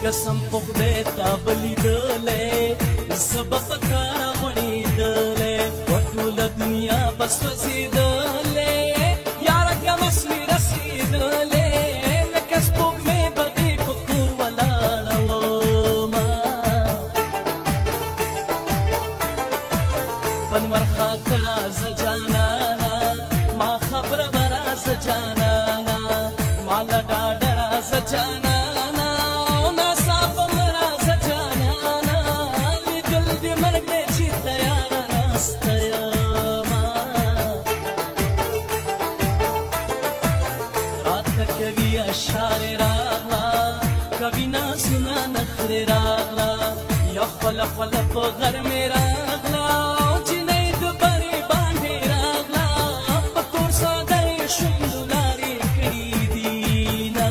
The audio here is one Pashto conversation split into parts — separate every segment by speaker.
Speaker 1: قسم په خدای تا بلیدلی زه به په کاره غوړېدلی په ټوله دنیا به سوځېدلی یاره کمس مې رسېدلی لکه سپوږمۍ به دې په کور ولاړه ومه پنور خاکه رازه جانانه ما خبره به رازه جانانه ماله ډاډه رازه جانانه اشاره راغلا کوي نازونه نخرې راغلا یا خپله خپله په غر مې راغلا جینۍ د برې باندې راغلا په کور ساده یې شونډو لارې کړي دینه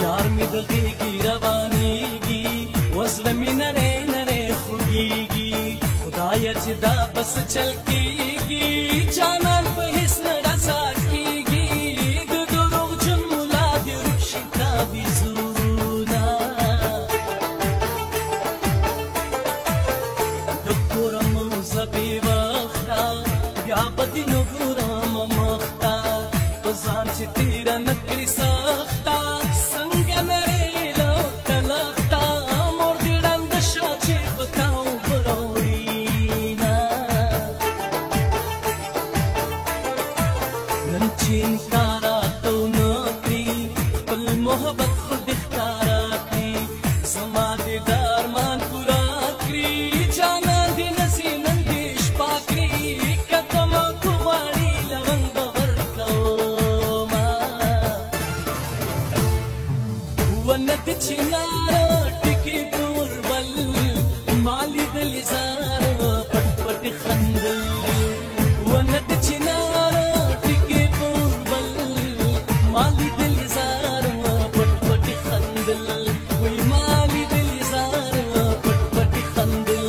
Speaker 1: یار مې د غېږې روانېږي وزله مې نرۍ نرۍ خوږېږي خدایه چې دا بس چل کېږي جانان په هېڅ نه رسا کېږي د دروغجن ملا دې ورک شي تعویضونه د کوره موزه بې وخته بیا به دې نه ګورم مخ ته په ځان چې تېره نه کړي سخته څنګه نرۍ لخته لخته مور دې ړنده شه چې په تا اوبه راوړينه نن چې انکاراتو نه کړي خپل محبت خود اختاره کړي زما دې د ارمان پوره کړي جانان دې نسي نن دې شپه کړي که ته ماته غواړې لونګ به ورکومه ونه د چناره ټکي توربل ما لیدلې زاره پټ پټ خندل ونه د چناره ټکي توربل ما لیدلې زاره پټ پټ خندل وای ما لیدلې زاره پټ پټ خندل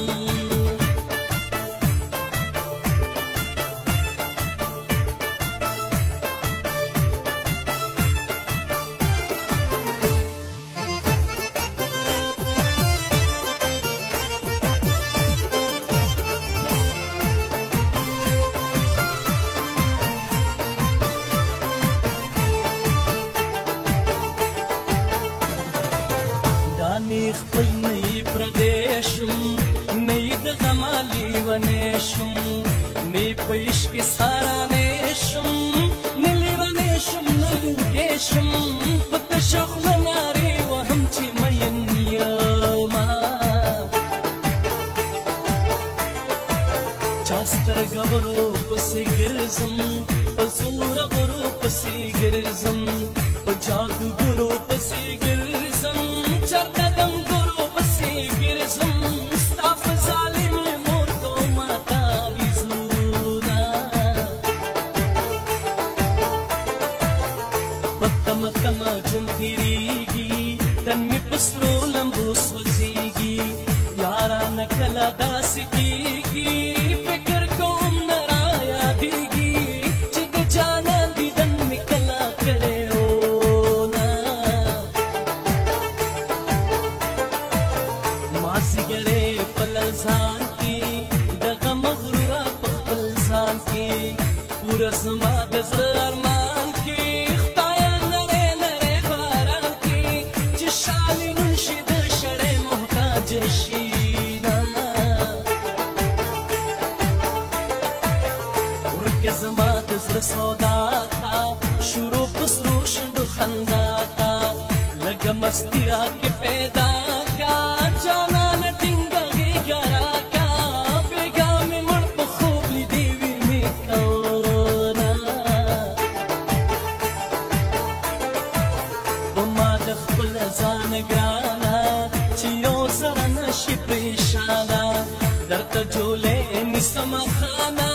Speaker 1: دانې خپل نه یې پردی شم نه یې د غمه لیونی شم نه یې په عشق کې سارانی شم نه لیونی شم نه لوګی شم په تشه خوله نارې وهم چې مین یمه چا سترګه ورو پسې ګرځم په زوره ورو پسې ګرځم په جادوګرو پسې ګرځم چرته دنګرو پسې ګرځم ستا په ظالمې مور کومه تعویضونه په تمه تمه ژوند تېرېږي تن مې په سرو لمبو سوځېږي یارانه کله داسې کېږي فکر کوم نه رایادېږي چې د جانان دیدن مې کله کړی مازیګری په لړزان کې د غم غروره په خپل ځان کې پوره زما د زړه ارمان کې خدایه نری نری باران کې چې شالې نن شي د شړۍ محتاج شي ورکه زما د زړه سودا تا شروع په سرو شونډو خندا تا لږه مستي راکې پیدا کا جانان ټینګه غېږه راکا بېګا مې مړ په خوب لیدې وي مې کونه په ما د خپل ځان ګرانه چې یو سره نشي پریشانه درته جولې نیسمه خانه